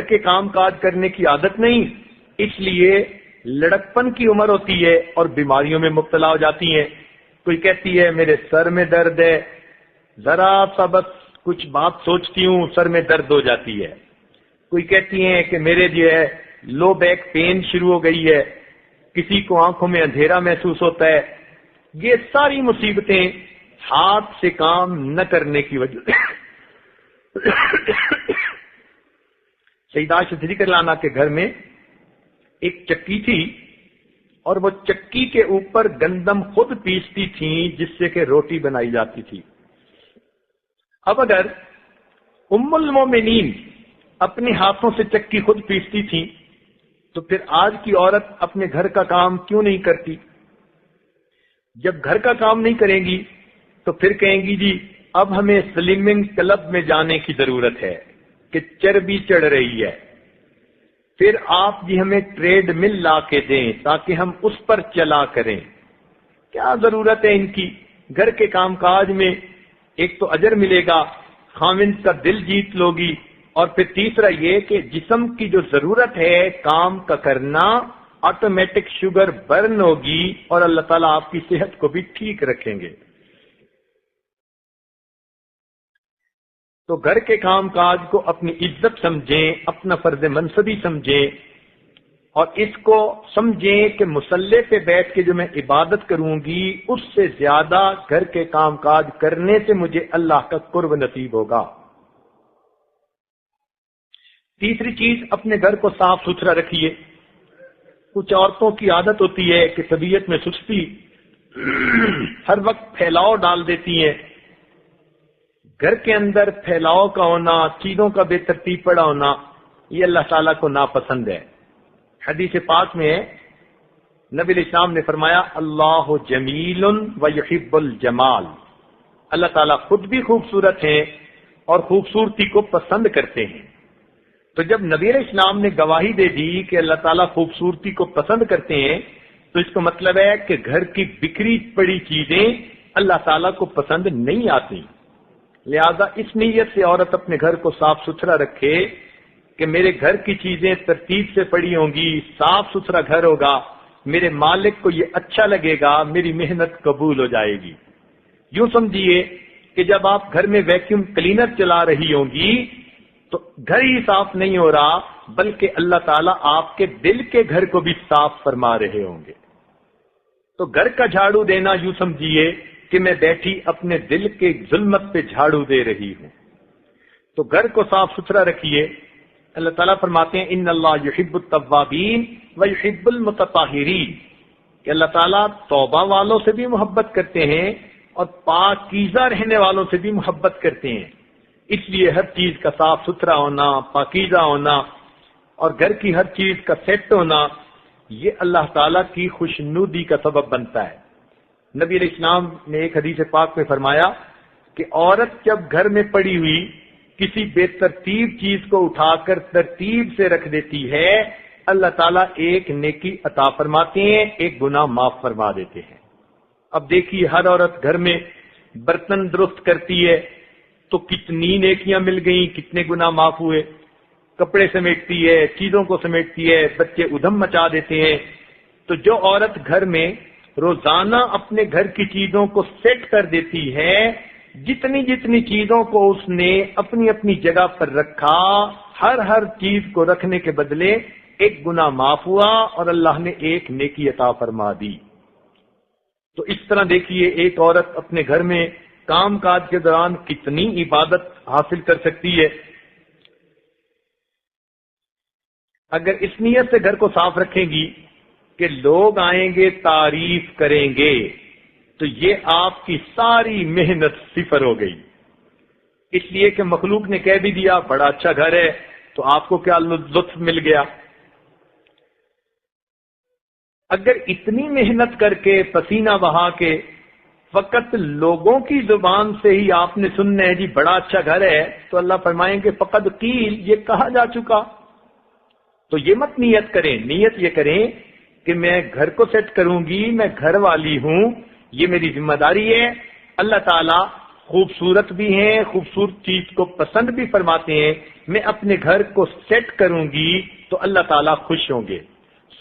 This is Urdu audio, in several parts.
کے کام کاج کرنے کی عادت نہیں، اس لیے لڑکپن کی عمر ہوتی ہے اور بیماریوں میں مبتلا ہو جاتی ہیں۔ کوئی کہتی ہے میرے سر میں درد ہے، ذرا سا بس کچھ بات سوچتی ہوں سر میں درد ہو جاتی ہے۔ کوئی کہتی ہیں کہ میرے جو ہے لو بیک پین شروع ہو گئی ہے، کسی کو آنکھوں میں اندھیرا محسوس ہوتا ہے۔ یہ ساری مصیبتیں ہاتھ سے کام نہ کرنے کی وجہ سے۔ سیدہ عائشہ صدیقہ رضی اللہ عنہا کے گھر میں ایک چکی تھی اور وہ چکی کے اوپر گندم خود پیستی تھیں جس سے کہ روٹی بنائی جاتی تھی۔ اب اگر ام المومنین اپنے ہاتھوں سے چکی خود پیستی تھیں تو پھر آج کی عورت اپنے گھر کا کام کیوں نہیں کرتی؟ جب گھر کا کام نہیں کریں گی تو پھر کہیں گی جی اب ہمیں سلمنگ کلب میں جانے کی ضرورت ہے کہ چربی چڑھ رہی ہے، پھر آپ جی ہمیں ٹریڈ مل لا کے دیں تاکہ ہم اس پر چلا کریں۔ کیا ضرورت ہے ان کی؟ گھر کے کام کاج میں ایک تو اجر ملے گا، خاوند کا دل جیت لوگی، اور پھر تیسرا یہ کہ جسم کی جو ضرورت ہے کام کا کرنا، آٹومیٹک شوگر برن ہوگی اور اللہ تعالیٰ آپ کی صحت کو بھی ٹھیک رکھیں گے۔ تو گھر کے کام کاج کو اپنی عزت سمجھیں، اپنا فرض منصبی سمجھیں، اور اس کو سمجھیں کہ مصلی پہ بیٹھ کے جو میں عبادت کروں گی اس سے زیادہ گھر کے کام کاج کرنے سے مجھے اللہ کا قرب نصیب ہوگا۔ تیسری چیز، اپنے گھر کو صاف ستھرا رکھیے۔ کچھ عورتوں کی عادت ہوتی ہے کہ طبیعت میں سستی، ہر وقت پھیلاؤ ڈال دیتی ہیں۔ گھر کے اندر پھیلاؤ کا ہونا، چیزوں کا بے ترتیب پڑا ہونا، یہ اللہ تعالیٰ کو ناپسند ہے۔ حدیث پاک میں نبی علیہ السلام نے فرمایا اللہ جمیل و یحب الجمال، اللہ تعالیٰ خود بھی خوبصورت ہیں اور خوبصورتی کو پسند کرتے ہیں۔ تو جب نبی علیہ السلام نے گواہی دے دی کہ اللہ تعالیٰ خوبصورتی کو پسند کرتے ہیں تو اس کا مطلب ہے کہ گھر کی بکھری پڑی چیزیں اللہ تعالیٰ کو پسند نہیں آتی۔ لہذا اس نیت سے عورت اپنے گھر کو صاف ستھرا رکھے کہ میرے گھر کی چیزیں ترتیب سے پڑی ہوں گی، صاف ستھرا گھر ہوگا، میرے مالک کو یہ اچھا لگے گا، میری محنت قبول ہو جائے گی۔ یوں سمجھیے کہ جب آپ گھر میں ویکیوم کلینر چلا رہی ہوں گی تو گھر ہی صاف نہیں ہو رہا بلکہ اللہ تعالیٰ آپ کے دل کے گھر کو بھی صاف فرما رہے ہوں گے۔ تو گھر کا جھاڑو دینا یوں سمجھیے کہ میں بیٹھی اپنے دل کے ظلمت پہ جھاڑو دے رہی ہوں۔ تو گھر کو صاف ستھرا رکھیے۔ اللہ تعالیٰ فرماتے ہیں ان اللہ یحب التوابین و یحب المتطہرین، کہ اللہ تعالیٰ توبہ والوں سے بھی محبت کرتے ہیں اور پاکیزہ رہنے والوں سے بھی محبت کرتے ہیں۔ اس لیے ہر چیز کا صاف ستھرا ہونا، پاکیزہ ہونا اور گھر کی ہر چیز کا سیٹ ہونا، یہ اللہ تعالیٰ کی خوشنودی کا سبب بنتا ہے۔ نبی علیہ السلام نے ایک حدیث پاک میں فرمایا کہ عورت جب گھر میں پڑی ہوئی کسی بے ترتیب چیز کو اٹھا کر ترتیب سے رکھ دیتی ہے، اللہ تعالیٰ ایک نیکی عطا فرماتے ہیں، ایک گناہ معاف فرما دیتے ہیں۔ اب دیکھیے ہر عورت گھر میں برتن درست کرتی ہے تو کتنی نیکیاں مل گئیں، کتنے گناہ معاف ہوئے۔ کپڑے سمیٹتی ہے، چیزوں کو سمیٹتی ہے، بچے ادھم مچا دیتے ہیں۔ تو جو عورت گھر میں روزانہ اپنے گھر کی چیزوں کو سیٹ کر دیتی ہے، جتنی جتنی چیزوں کو اس نے اپنی اپنی جگہ پر رکھا، ہر چیز کو رکھنے کے بدلے ایک گناہ معاف ہوا اور اللہ نے ایک نیکی عطا فرما دی۔ تو اس طرح دیکھیے ایک عورت اپنے گھر میں کام کاج کے دوران کتنی عبادت حاصل کر سکتی ہے۔ اگر اس نیت سے گھر کو صاف رکھیں گی کہ لوگ آئیں گے تعریف کریں گے تو یہ آپ کی ساری محنت صفر ہو گئی۔ اس لیے کہ مخلوق نے کہہ بھی دیا بڑا اچھا گھر ہے تو آپ کو کیا لطف مل گیا۔ اگر اتنی محنت کر کے پسینہ بہا کے فقط لوگوں کی زبان سے ہی آپ نے سننا ہے جی بڑا اچھا گھر ہے، تو اللہ فرمائیں گے فقط قیل، یہ کہا جا چکا۔ تو یہ مت نیت کریں، نیت یہ کریں کہ میں گھر کو سیٹ کروں گی، میں گھر والی ہوں، یہ میری ذمہ داری ہے۔ اللہ تعالیٰ خوبصورت بھی ہیں، خوبصورت چیز کو پسند بھی فرماتے ہیں، میں اپنے گھر کو سیٹ کروں گی تو اللہ تعالیٰ خوش ہوں گے۔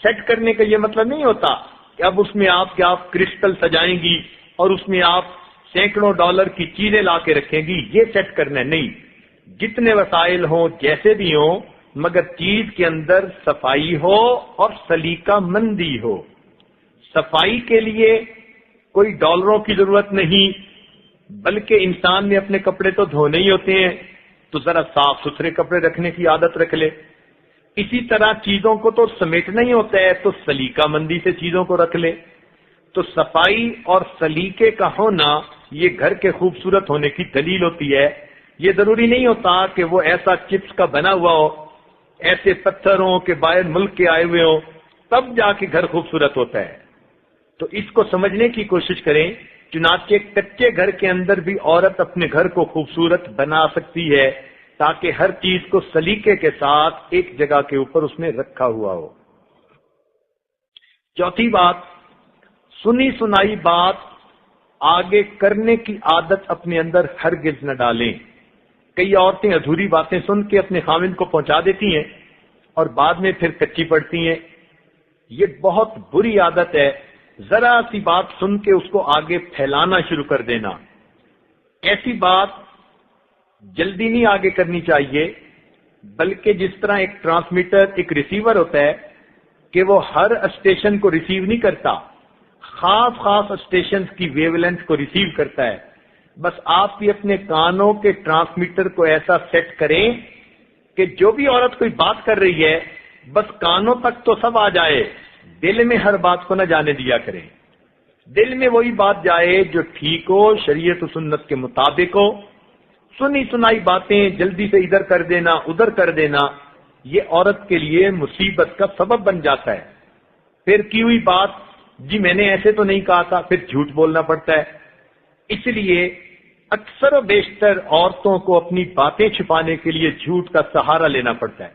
سیٹ کرنے کا یہ مطلب نہیں ہوتا کہ اب اس میں آپ کرسٹل سجائیں گی اور اس میں آپ سینکڑوں ڈالر کی چیزیں لا کے رکھیں گی، یہ سیٹ کرنا نہیں۔ جتنے وسائل ہوں، جیسے بھی ہوں، مگر چیز کے اندر صفائی ہو اور سلیقہ مندی ہو۔ صفائی کے لیے کوئی ڈالروں کی ضرورت نہیں، بلکہ انسان نے اپنے کپڑے تو دھونے ہی ہوتے ہیں، تو ذرا صاف ستھرے کپڑے رکھنے کی عادت رکھ لے۔ اسی طرح چیزوں کو تو سمیٹنا ہی ہوتا ہے، تو سلیقہ مندی سے چیزوں کو رکھ لے۔ تو صفائی اور سلیقے کا ہونا یہ گھر کے خوبصورت ہونے کی دلیل ہوتی ہے۔ یہ ضروری نہیں ہوتا کہ وہ ایسا چپس کا بنا ہوا ہو، ایسے پتھر ہوں کہ باہر ملک کے آئے ہوئے ہوں، تب جا کے گھر خوبصورت ہوتا ہے۔ تو اس کو سمجھنے کی کوشش کریں، چنانچہ کچے گھر کے اندر بھی عورت اپنے گھر کو خوبصورت بنا سکتی ہے، تاکہ ہر چیز کو سلیقے کے ساتھ ایک جگہ کے اوپر اس میں رکھا ہوا ہو۔ چوتھی بات، سنی سنائی بات آگے کرنے کی عادت اپنے اندر ہرگز نہ ڈالیں۔ کئی عورتیں ادھوری باتیں سن کے اپنے خاوند کو پہنچا دیتی ہیں اور بعد میں پھر کچی پڑتی ہیں۔ یہ بہت بری عادت ہے، ذرا سی بات سن کے اس کو آگے پھیلانا شروع کر دینا۔ ایسی بات جلدی نہیں آگے کرنی چاہیے، بلکہ جس طرح ایک ٹرانسمیٹر ایک ریسیور ہوتا ہے کہ وہ ہر اسٹیشن کو ریسیو نہیں کرتا، خاص اسٹیشنز کی ویو لینتھ کو ریسیو کرتا ہے۔ بس آپ بھی اپنے کانوں کے ٹرانسمیٹر کو ایسا سیٹ کریں کہ جو بھی عورت کوئی بات کر رہی ہے بس کانوں تک تو سب آ جائے، دل میں ہر بات کو نہ جانے دیا کریں۔ دل میں وہی بات جائے جو ٹھیک ہو، شریعت و سنت کے مطابق ہو۔ سنی سنائی باتیں جلدی سے ادھر کر دینا ادھر کر دینا، یہ عورت کے لیے مصیبت کا سبب بن جاتا ہے۔ پھر کی ہوئی بات، جی میں نے ایسے تو نہیں کہا تھا، پھر جھوٹ بولنا پڑتا ہے۔ اس لیے اکثر و بیشتر عورتوں کو اپنی باتیں چھپانے کے لیے جھوٹ کا سہارا لینا پڑتا ہے،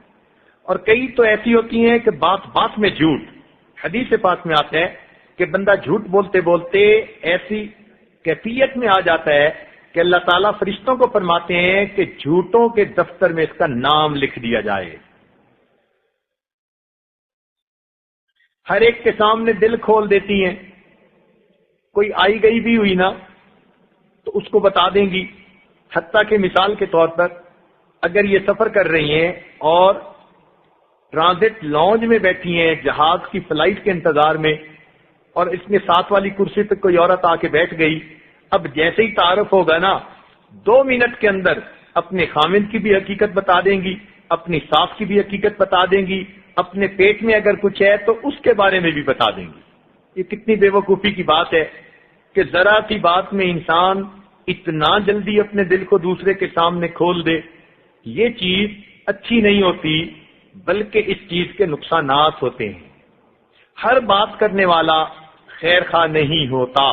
اور کئی تو ایسی ہوتی ہیں کہ بات بات میں جھوٹ۔ حدیث پاک میں آتا ہے کہ بندہ جھوٹ بولتے بولتے ایسی کیفیت میں آ جاتا ہے کہ اللہ تعالیٰ فرشتوں کو فرماتے ہیں کہ جھوٹوں کے دفتر میں اس کا نام لکھ دیا جائے۔ ہر ایک کے سامنے دل کھول دیتی ہیں، کوئی آئی گئی بھی ہوئی نا تو اس کو بتا دیں گی۔ حتیٰ کہ مثال کے طور پر اگر یہ سفر کر رہی ہیں اور ٹرانزٹ لانج میں بیٹھی ہیں جہاز کی فلائٹ کے انتظار میں، اور اس میں ساتھ والی کرسی پہ کوئی عورت آ کے بیٹھ گئی، اب جیسے ہی تعارف ہوگا نا 2 منٹ کے اندر اپنے خاوند کی بھی حقیقت بتا دیں گی، اپنی ساس کی بھی حقیقت بتا دیں گی، اپنے پیٹ میں اگر کچھ ہے تو اس کے بارے میں بھی بتا دیں گی۔ یہ کتنی بے وقوفی کی بات ہے کہ ذرا سی بات میں انسان اتنا جلدی اپنے دل کو دوسرے کے سامنے کھول دے۔ یہ چیز اچھی نہیں ہوتی، بلکہ اس چیز کے نقصانات ہوتے ہیں۔ ہر بات کرنے والا خیر خواہ نہیں ہوتا۔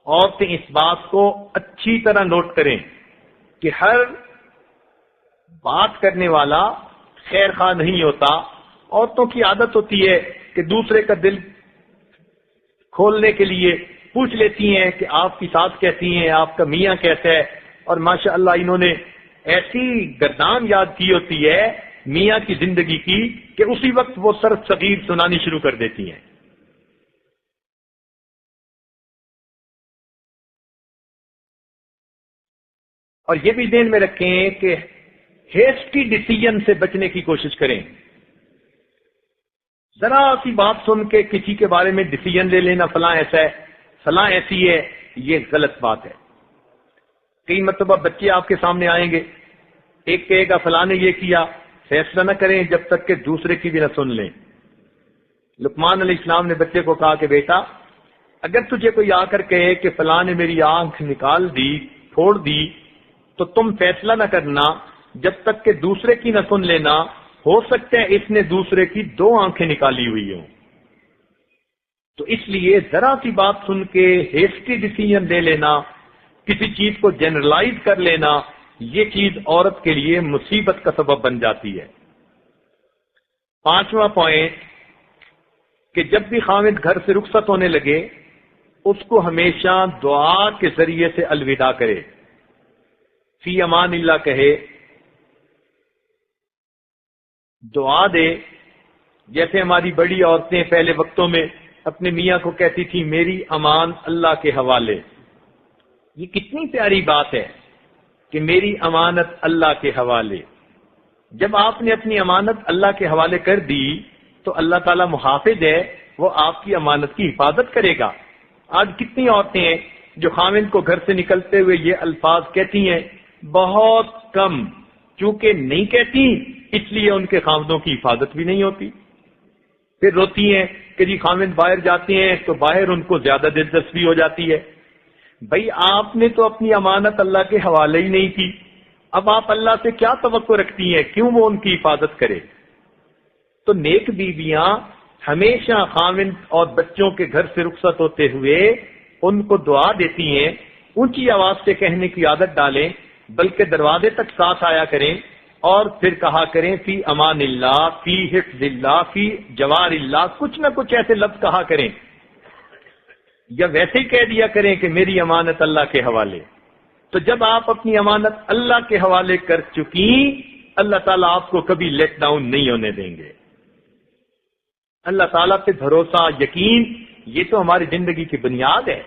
عورتیں اس بات کو اچھی طرح نوٹ کریں کہ ہر بات کرنے والا خیر خواہ نہیں ہوتا۔ عورتوں کی عادت ہوتی ہے کہ دوسرے کا دل کھولنے کے لیے پوچھ لیتی ہیں کہ آپ کی ساس کیسی ہیں، آپ کا میاں کیسا ہے، اور ماشاءاللہ انہوں نے ایسی گردان یاد کی ہوتی ہے میاں کی زندگی کی کہ اسی وقت وہ سر صغیر سنانی شروع کر دیتی ہیں۔ اور یہ بھی ذہن میں رکھیں کہ ہیسٹی ڈیسیژن سے بچنے کی کوشش کریں۔ ذرا سی بات سن کے کسی کے بارے میں ڈیسیژن لے لینا، فلاں ایسا ہے فلاں ایسی ہے، یہ غلط بات ہے۔ کئی مرتبہ بچے آپ کے سامنے آئیں گے، ایک کہے گا فلاں نے یہ کیا، فیصلہ نہ کریں جب تک کہ دوسرے کی بھی نہ سن لیں۔ لقمان علیہ السلام نے بچے کو کہا کہ بیٹا اگر تجھے کوئی آ کر کہے کہ فلاں نے میری آنکھ نکال دی، پھوڑ دی، تو تم فیصلہ نہ کرنا جب تک کہ دوسرے کی نہ سن لینا، ہو سکتا ہے اس نے دوسرے کی 2 آنکھیں نکالی ہوئی ہوں۔ تو اس لیے ذرا سی بات سن کے ہیسٹی ڈیسیژن لے لینا، کسی چیز کو جنرلائز کر لینا، یہ چیز عورت کے لیے مصیبت کا سبب بن جاتی ہے۔ 5واں پوائنٹ کہ جب بھی خاوند گھر سے رخصت ہونے لگے اس کو ہمیشہ دعا کے ذریعے سے الوداع کرے، فی امان اللہ کہے، دعا دے۔ جیسے ہماری بڑی عورتیں پہلے وقتوں میں اپنے میاں کو کہتی تھی میری امان اللہ کے حوالے۔ یہ کتنی پیاری بات ہے کہ میری امانت اللہ کے حوالے۔ جب آپ نے اپنی امانت اللہ کے حوالے کر دی تو اللہ تعالی محافظ ہے، وہ آپ کی امانت کی حفاظت کرے گا۔ آج کتنی عورتیں ہیں جو خاوند کو گھر سے نکلتے ہوئے یہ الفاظ کہتی ہیں، بہت کم، چونکہ نہیں کہتی اس لیے ان کے خاوندوں کی حفاظت بھی نہیں ہوتی۔ پھر روتی ہیں کہ جی خاوند باہر جاتے ہیں تو باہر ان کو زیادہ دلچسپی ہو جاتی ہے۔ بھئی آپ نے تو اپنی امانت اللہ کے حوالے ہی نہیں کی، اب آپ اللہ سے کیا توقع رکھتی ہیں، کیوں وہ ان کی حفاظت کرے؟ تو نیک بیویاں ہمیشہ خاوند اور بچوں کے گھر سے رخصت ہوتے ہوئے ان کو دعا دیتی ہیں، اونچی آواز سے کہنے کی عادت ڈالیں، بلکہ دروازے تک ساتھ آیا کریں اور پھر کہا کریں فی امان اللہ، فی حفظ اللہ، فی جوار اللہ، کچھ نہ کچھ ایسے لفظ کہا کریں، یا ویسے ہی کہہ دیا کریں کہ میری امانت اللہ کے حوالے۔ تو جب آپ اپنی امانت اللہ کے حوالے کر چکی، اللہ تعالیٰ آپ کو کبھی لیٹ ڈاؤن نہیں ہونے دیں گے۔ اللہ تعالیٰ پہ بھروسہ، یقین، یہ تو ہماری زندگی کی بنیاد ہے۔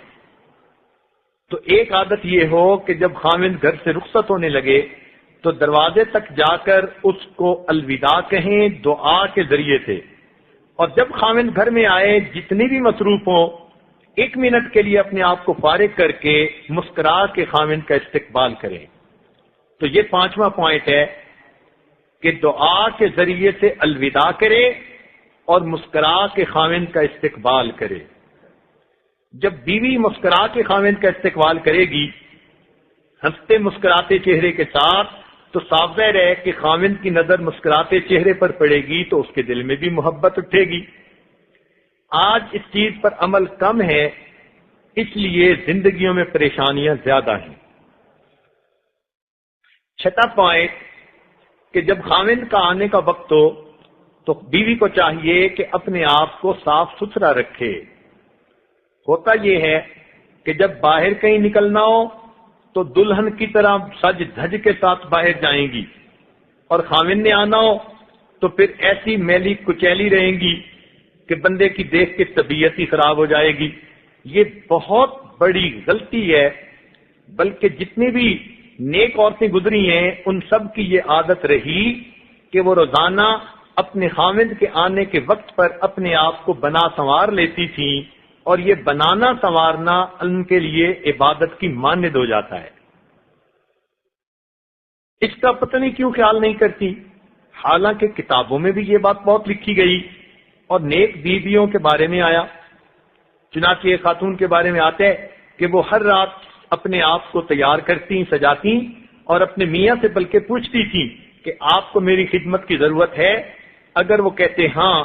تو ایک عادت یہ ہو کہ جب خاوند گھر سے رخصت ہونے لگے تو دروازے تک جا کر اس کو الوداع کہیں دعا کے ذریعے سے، اور جب خاوند گھر میں آئے جتنی بھی مصروف ہوں، 1 منٹ کے لیے اپنے آپ کو فارغ کر کے مسکرا کے خاوند کا استقبال کریں۔ تو یہ 5واں پوائنٹ ہے کہ دعا کے ذریعے سے الوداع کرے اور مسکرا کے خاوند کا استقبال کرے۔ جب بیوی مسکرا کے خاوند کا استقبال کرے گی ہنستے مسکراتے چہرے کے ساتھ، تو صاف ظاہر ہے کہ خاوند کی نظر مسکراتے چہرے پر پڑے گی تو اس کے دل میں بھی محبت اٹھے گی۔ آج اس چیز پر عمل کم ہے، اس لیے زندگیوں میں پریشانیاں زیادہ ہیں۔ 6واں پوائنٹ کہ جب خاوند کا آنے کا وقت ہو تو بیوی کو چاہیے کہ اپنے آپ کو صاف ستھرا رکھے۔ ہوتا یہ ہے کہ جب باہر کہیں نکلنا ہو تو دلہن کی طرح سج دھج کے ساتھ باہر جائیں گی، اور خاوند نے آنا ہو تو پھر ایسی میلی کچیلی رہیں گی کہ بندے کی دیکھ کے طبیعت ہی خراب ہو جائے گی۔ یہ بہت بڑی غلطی ہے، بلکہ جتنی بھی نیک عورتیں گزری ہیں ان سب کی یہ عادت رہی کہ وہ روزانہ اپنے خاوند کے آنے کے وقت پر اپنے آپ کو بنا سنوار لیتی تھیں، اور یہ بنانا سنوارنا ان کے لیے عبادت کی مانند ہو جاتا ہے۔ اس کا پتہ نہیں کیوں خیال نہیں کرتی، حالانکہ کتابوں میں بھی یہ بات بہت لکھی گئی اور نیک بیویوں کے بارے میں آیا۔ چنانچہ ایک خاتون کے بارے میں آتا ہے کہ وہ ہر رات اپنے آپ کو تیار کرتی، سجاتی، اور اپنے میاں سے بلکہ پوچھتی تھی کہ آپ کو میری خدمت کی ضرورت ہے۔ اگر وہ کہتے ہاں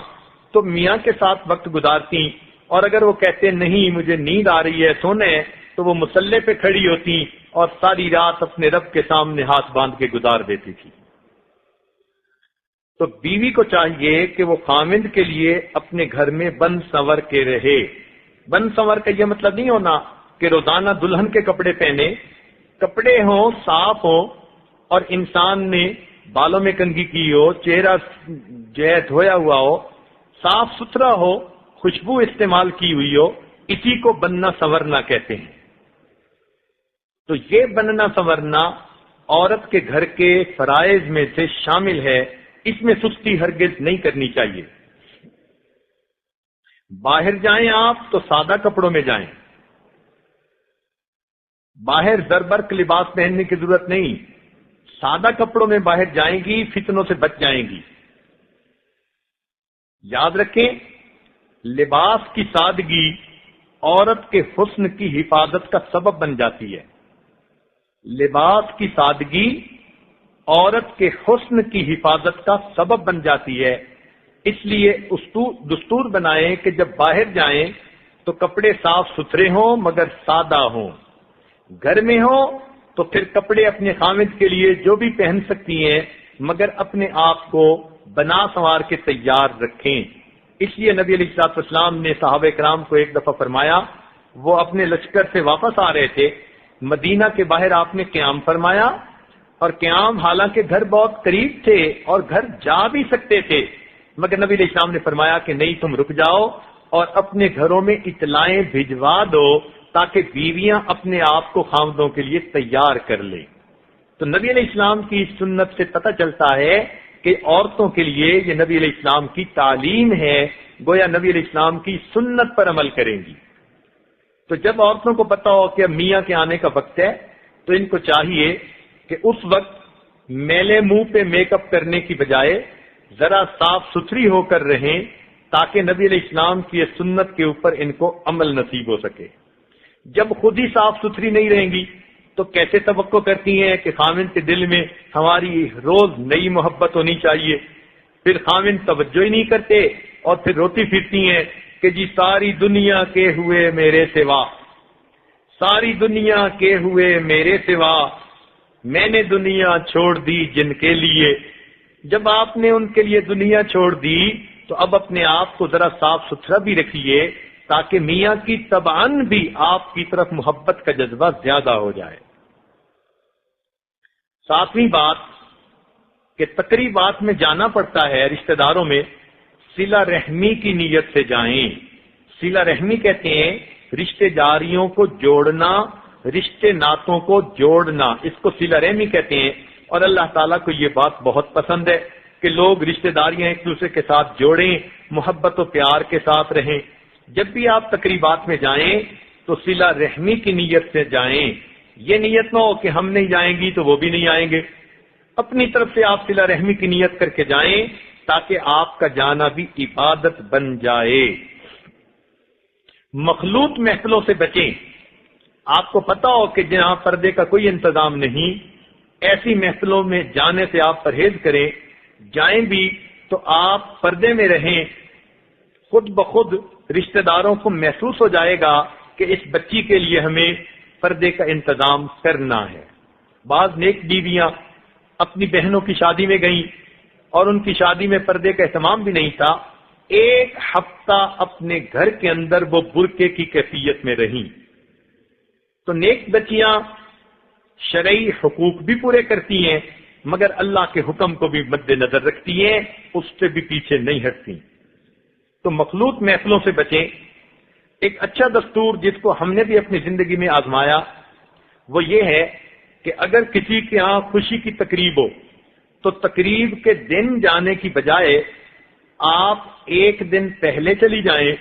تو میاں کے ساتھ وقت گزارتی، اور اگر وہ کہتے نہیں مجھے نیند آ رہی ہے، سونا ہے، تو وہ مصلے پہ کھڑی ہوتی اور ساری رات اپنے رب کے سامنے ہاتھ باندھ کے گزار دیتی تھی۔ تو بیوی کو چاہیے کہ وہ خاوند کے لیے اپنے گھر میں بند سنور کے رہے۔ بند سنور کا یہ مطلب نہیں ہونا کہ روزانہ دلہن کے کپڑے پہنے، کپڑے ہوں صاف ہوں، اور انسان نے بالوں میں کنگھی کی ہو، چہرہ جو ہے دھویا ہوا ہو، صاف ستھرا ہو، خوشبو استعمال کی ہوئی ہو، اسی کو بننا سنورنا کہتے ہیں۔ تو یہ بننا سنورنا عورت کے گھر کے فرائض میں سے شامل ہے، اس میں سستی ہرگز نہیں کرنی چاہیے۔ باہر جائیں آپ تو سادہ کپڑوں میں جائیں، باہر زربرق لباس پہننے کی ضرورت نہیں، سادہ کپڑوں میں باہر جائیں گی، فتنوں سے بچ جائیں گی۔ یاد رکھیں، لباس کی سادگی عورت کے حسن کی حفاظت کا سبب بن جاتی ہے۔ لباس کی سادگی عورت کے حسن کی حفاظت کا سبب بن جاتی ہے، اس لیے دستور بنائیں کہ جب باہر جائیں تو کپڑے صاف ستھرے ہوں مگر سادہ ہوں۔ گھر میں ہوں تو پھر کپڑے اپنے خاوند کے لیے جو بھی پہن سکتی ہیں، مگر اپنے آپ کو بنا سنوار کے تیار رکھیں۔ اس لیے نبی علیہ الصلوۃ والسلام نے صحابہ کرام کو ایک دفعہ فرمایا وہ اپنے لشکر سے واپس آ رہے تھے، مدینہ کے باہر آپ نے قیام فرمایا، اور قیام حالانکہ گھر بہت قریب تھے اور گھر جا بھی سکتے تھے، مگر نبی علیہ السلام نے فرمایا کہ نہیں، تم رک جاؤ اور اپنے گھروں میں اطلاعیں بھجوا دو تاکہ بیویاں اپنے آپ کو خاوندوں کے لیے تیار کر لیں۔ تو نبی علیہ السلام کی سنت سے پتہ چلتا ہے کہ عورتوں کے لیے یہ نبی علیہ السلام کی تعلیم ہے، گویا نبی علیہ السلام کی سنت پر عمل کریں گی۔ تو جب عورتوں کو پتا ہو کہ اب میاں کے آنے کا وقت ہے تو ان کو چاہیے کہ اس وقت میلے منہ پہ میک اپ کرنے کی بجائے ذرا صاف ستھری ہو کر رہیں تاکہ نبی علیہ السلام کی سنت کے اوپر ان کو عمل نصیب ہو سکے۔ جب خود ہی صاف ستھری نہیں رہیں گی تو کیسے توقع کرتی ہیں کہ خاوند کے دل میں ہماری روز نئی محبت ہونی چاہیے؟ پھر خاوند توجہ ہی نہیں کرتے اور پھر روتی پھرتی ہیں کہ جی ساری دنیا کے ہوئے میرے سوا، ساری دنیا کے ہوئے میرے سوا، میں نے دنیا چھوڑ دی جن کے لیے۔ جب آپ نے ان کے لیے دنیا چھوڑ دی تو اب اپنے آپ کو ذرا صاف ستھرا بھی رکھیے تاکہ میاں کی طبعاً بھی آپ کی طرف محبت کا جذبہ زیادہ ہو جائے۔ ساتویں بات کہ تقریبات میں جانا پڑتا ہے رشتہ داروں میں، صلہ رحمی کی نیت سے جائیں۔ صلہ رحمی کہتے ہیں رشتہ داریوں کو جوڑنا، رشتے ناتوں کو جوڑنا، اس کو صلہ رحمی کہتے ہیں، اور اللہ تعالیٰ کو یہ بات بہت پسند ہے کہ لوگ رشتہ داریاں ایک دوسرے کے ساتھ جوڑیں، محبت و پیار کے ساتھ رہیں۔ جب بھی آپ تقریبات میں جائیں تو صلہ رحمی کی نیت سے جائیں، یہ نیت نہ ہو کہ ہم نہیں جائیں گی تو وہ بھی نہیں آئیں گے۔ اپنی طرف سے آپ صلہ رحمی کی نیت کر کے جائیں تاکہ آپ کا جانا بھی عبادت بن جائے۔ مخلوط محفلوں سے بچیں۔ آپ کو پتا ہو کہ جہاں پردے کا کوئی انتظام نہیں، ایسی محفلوں میں جانے سے آپ پرہیز کریں۔ جائیں بھی تو آپ پردے میں رہیں، خود بخود رشتہ داروں کو محسوس ہو جائے گا کہ اس بچی کے لیے ہمیں پردے کا انتظام کرنا ہے۔ بعض نیک بیویاں اپنی بہنوں کی شادی میں گئیں اور ان کی شادی میں پردے کا اہتمام بھی نہیں تھا، ایک ہفتہ اپنے گھر کے اندر وہ برقعے کی کیفیت میں رہیں۔ تو نیک بچیاں شرعی حقوق بھی پورے کرتی ہیں مگر اللہ کے حکم کو بھی مد نظر رکھتی ہیں، اس سے بھی پیچھے نہیں ہٹتی۔ تو مخلوط محفلوں سے بچیں۔ ایک اچھا دستور جس کو ہم نے بھی اپنی زندگی میں آزمایا وہ یہ ہے کہ اگر کسی کے ہاں خوشی کی تقریب ہو تو تقریب کے دن جانے کی بجائے آپ ایک دن پہلے چلی جائیں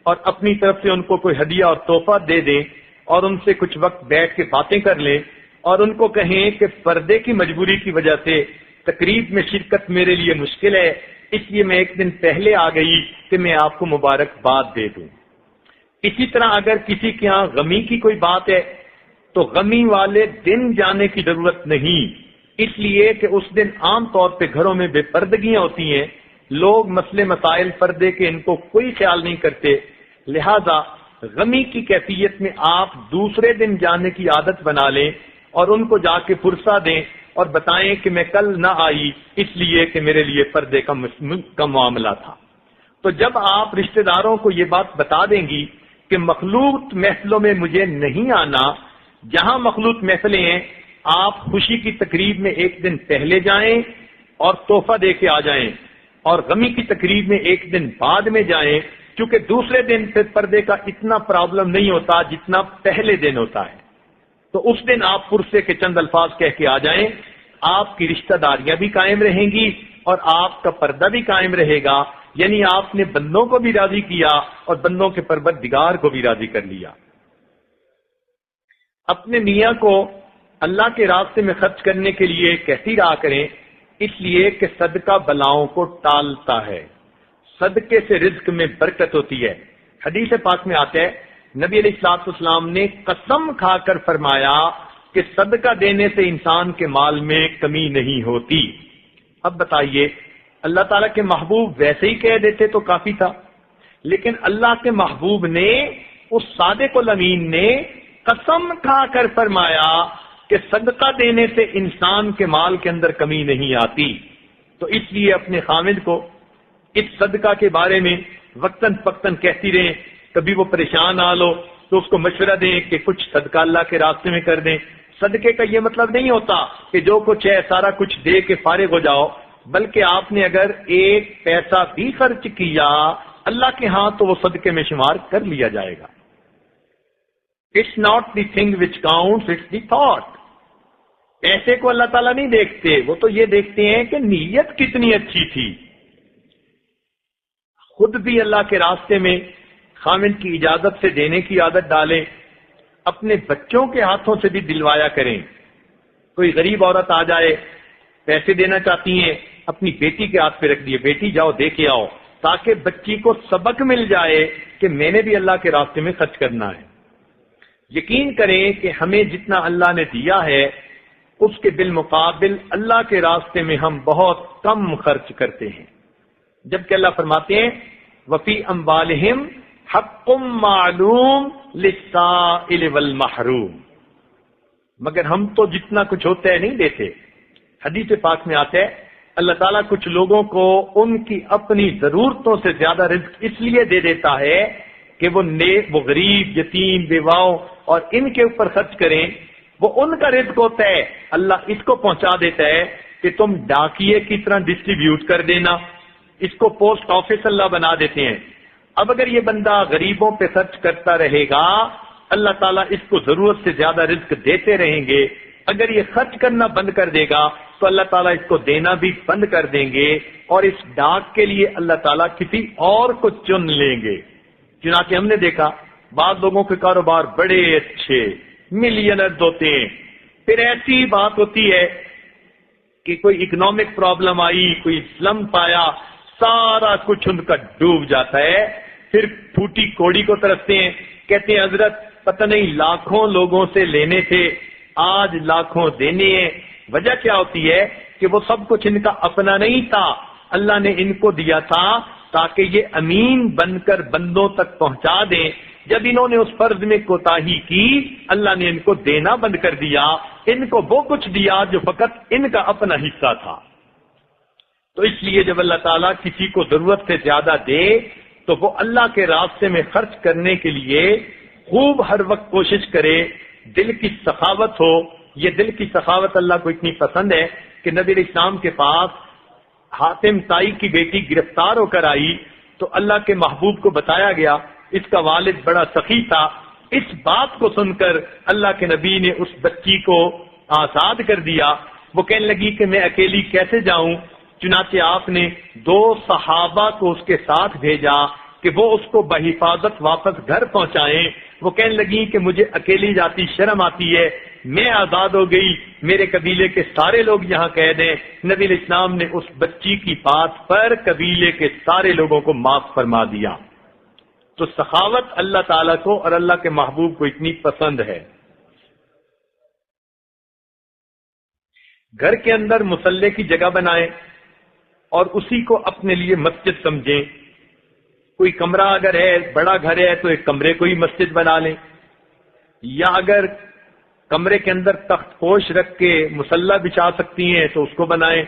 اور اپنی طرف سے ان کو کوئی ہدیہ اور تحفہ دے دیں اور ان سے کچھ وقت بیٹھ کے باتیں کر لیں اور ان کو کہیں کہ پردے کی مجبوری کی وجہ سے تقریب میں شرکت میرے لیے مشکل ہے، اس لیے میں ایک دن پہلے آ گئی کہ میں آپ کو مبارکباد دے دوں۔ اسی طرح اگر کسی کے ہاں غمی کی کوئی بات ہے تو غمی والے دن جانے کی ضرورت نہیں، اس لیے کہ اس دن عام طور پہ گھروں میں بے پردگیاں ہوتی ہیں، لوگ مسئلے مسائل پردے کے ان کو کوئی خیال نہیں کرتے، لہذا غمی کی کیفیت میں آپ دوسرے دن جانے کی عادت بنا لیں اور ان کو جا کے فرصہ دیں اور بتائیں کہ میں کل نہ آئی اس لیے کہ میرے لیے پردے کا معاملہ تھا۔ تو جب آپ رشتہ داروں کو یہ بات بتا دیں گی کہ مخلوط محفلوں میں مجھے نہیں آنا، جہاں مخلوط محفلیں ہیں آپ خوشی کی تقریب میں ایک دن پہلے جائیں اور تحفہ دے کے آ جائیں، اور غمی کی تقریب میں ایک دن بعد میں جائیں، کیونکہ دوسرے دن پھر پردے کا اتنا پرابلم نہیں ہوتا جتنا پہلے دن ہوتا ہے۔ تو اس دن آپ پرسے کے چند الفاظ کہہ کے آ جائیں، آپ کی رشتہ داریاں بھی قائم رہیں گی اور آپ کا پردہ بھی قائم رہے گا، یعنی آپ نے بندوں کو بھی راضی کیا اور بندوں کے پروردگار کو بھی راضی کر لیا۔ اپنے میاں کو اللہ کے راستے میں خرچ کرنے کے لیے کہتی رہا کریں، اس لیے کہ صدقہ بلاؤں کو ٹالتا ہے، صدقے سے رزق میں برکت ہوتی ہے۔ حدیث پاک میں آتا ہے نبی علیہ الصلوۃ والسلام نے قسم کھا کر فرمایا کہ صدقہ دینے سے انسان کے مال میں کمی نہیں ہوتی۔ اب بتائیے اللہ تعالیٰ کے محبوب ویسے ہی کہہ دیتے تو کافی تھا، لیکن اللہ کے محبوب نے، اس صادق الامین نے قسم کھا کر فرمایا کہ صدقہ دینے سے انسان کے مال کے اندر کمی نہیں آتی۔ تو اس لیے اپنے خامد کو اس صدقہ کے بارے میں وقتاً فوقتاً کہتی رہیں، کبھی وہ پریشان حال ہو تو اس کو مشورہ دیں کہ کچھ صدقہ اللہ کے راستے میں کر دیں. صدقے کا یہ مطلب نہیں ہوتا کہ جو کچھ ہے سارا کچھ دے کے فارغ ہو جاؤ، بلکہ آپ نے اگر ایک پیسہ بھی خرچ کیا اللہ کے ہاں تو وہ صدقے میں شمار کر لیا جائے گا. It's not the thing which counts, it's the thought. پیسے کو اللہ تعالیٰ نہیں دیکھتے، وہ تو یہ دیکھتے ہیں کہ نیت کتنی اچھی تھی. خود بھی اللہ کے راستے میں خامد کی اجازت سے دینے کی عادت ڈالیں، اپنے بچوں کے ہاتھوں سے بھی دلوایا کریں. کوئی غریب عورت آ جائے پیسے دینا چاہتی ہیں، اپنی بیٹی کے ہاتھ پہ رکھ دیے، بیٹی جاؤ دے کے آؤ، تاکہ بچی کو سبق مل جائے کہ میں نے بھی اللہ کے راستے میں خرچ کرنا ہے. یقین کریں کہ ہمیں جتنا اللہ نے دیا ہے اس کے بالمقابل اللہ کے راستے میں ہم بہت کم خرچ کرتے ہیں، جبکہ اللہ فرماتے ہیں وفی اموالہم حق معلوم للسائل والمحروم. مگر ہم تو جتنا کچھ ہوتا ہے نہیں دیتے. حدیث پاک میں آتا ہے اللہ تعالیٰ کچھ لوگوں کو ان کی اپنی ضرورتوں سے زیادہ رزق اس لیے دے دیتا ہے کہ وہ غریب، یتیم، بیواؤں اور ان کے اوپر خرچ کریں. وہ ان کا رزق ہوتا ہے، اللہ اس کو پہنچا دیتا ہے کہ تم ڈاکیے کی طرح ڈسٹریبیوٹ کر دینا. اس کو پوسٹ آفس اللہ بنا دیتے ہیں. اب اگر یہ بندہ غریبوں پہ خرچ کرتا رہے گا اللہ تعالیٰ اس کو ضرورت سے زیادہ رزق دیتے رہیں گے. اگر یہ خرچ کرنا بند کر دے گا تو اللہ تعالیٰ اس کو دینا بھی بند کر دیں گے، اور اس ڈاک کے لیے اللہ تعالیٰ کسی اور کو چن لیں گے. چنانچہ ہم نے دیکھا بعض لوگوں کے کاروبار بڑے اچھے ملینرز ہوتے ہیں، پھر ایسی بات ہوتی ہے کہ کوئی اکنامک پرابلم آئی، کوئی سلمپ آیا، سارا کچھ ان کا ڈوب جاتا ہے. پھر پھوٹی کوڑی کو ترستے ہیں، کہتے ہیں حضرت پتہ نہیں لاکھوں لوگوں سے لینے تھے آج لاکھوں دینے ہیں. وجہ کیا ہوتی ہے کہ وہ سب کچھ ان کا اپنا نہیں تھا، اللہ نے ان کو دیا تھا تاکہ یہ امین بن کر بندوں تک پہنچا دیں. جب انہوں نے اس فرض میں کوتاہی کی اللہ نے ان کو دینا بند کر دیا، ان کو وہ کچھ دیا جو فقط ان کا اپنا حصہ تھا. تو اس لیے جب اللہ تعالیٰ کسی کو ضرورت سے زیادہ دے تو وہ اللہ کے راستے میں خرچ کرنے کے لیے خوب ہر وقت کوشش کرے، دل کی سخاوت ہو. یہ دل کی سخاوت اللہ کو اتنی پسند ہے کہ نبی علیہ السلام کے پاس حاتم طائی کی بیٹی گرفتار ہو کر آئی تو اللہ کے محبوب کو بتایا گیا اس کا والد بڑا سخی تھا. اس بات کو سن کر اللہ کے نبی نے اس بچی کو آزاد کر دیا. وہ کہنے لگی کہ میں اکیلی کیسے جاؤں؟ چنانچہ آپ نے 2 صحابہ کو اس کے ساتھ بھیجا کہ وہ اس کو بحفاظت واپس گھر پہنچائیں. وہ کہنے لگی کہ مجھے اکیلی جاتی شرم آتی ہے، میں آزاد ہو گئی، میرے قبیلے کے سارے لوگ یہاں قید ہیں. نبی علیہ السلام نے اس بچی کی بات پر قبیلے کے سارے لوگوں کو معاف فرما دیا. تو سخاوت اللہ تعالیٰ کو اور اللہ کے محبوب کو اتنی پسند ہے. گھر کے اندر مصلی کی جگہ بنائیں اور اسی کو اپنے لیے مسجد سمجھیں. کوئی کمرہ اگر ہے، بڑا گھر ہے تو ایک کمرے کو ہی مسجد بنا لیں، یا اگر کمرے کے اندر تخت پوش رکھ کے مصلی بچھا سکتی ہیں تو اس کو بنائیں.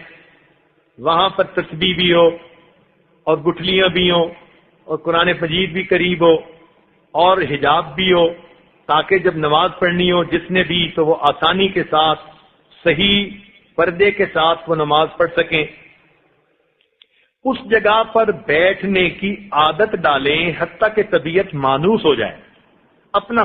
وہاں پر تسبیح بھی ہو اور گٹھلیاں بھی ہوں اور قرآن مجید بھی قریب ہو اور حجاب بھی ہو، تاکہ جب نماز پڑھنی ہو جس نے بھی تو وہ آسانی کے ساتھ صحیح پردے کے ساتھ وہ نماز پڑھ سکیں. اس جگہ پر بیٹھنے کی عادت ڈالیں حتیٰ کہ طبیعت مانوس ہو جائے. اپنا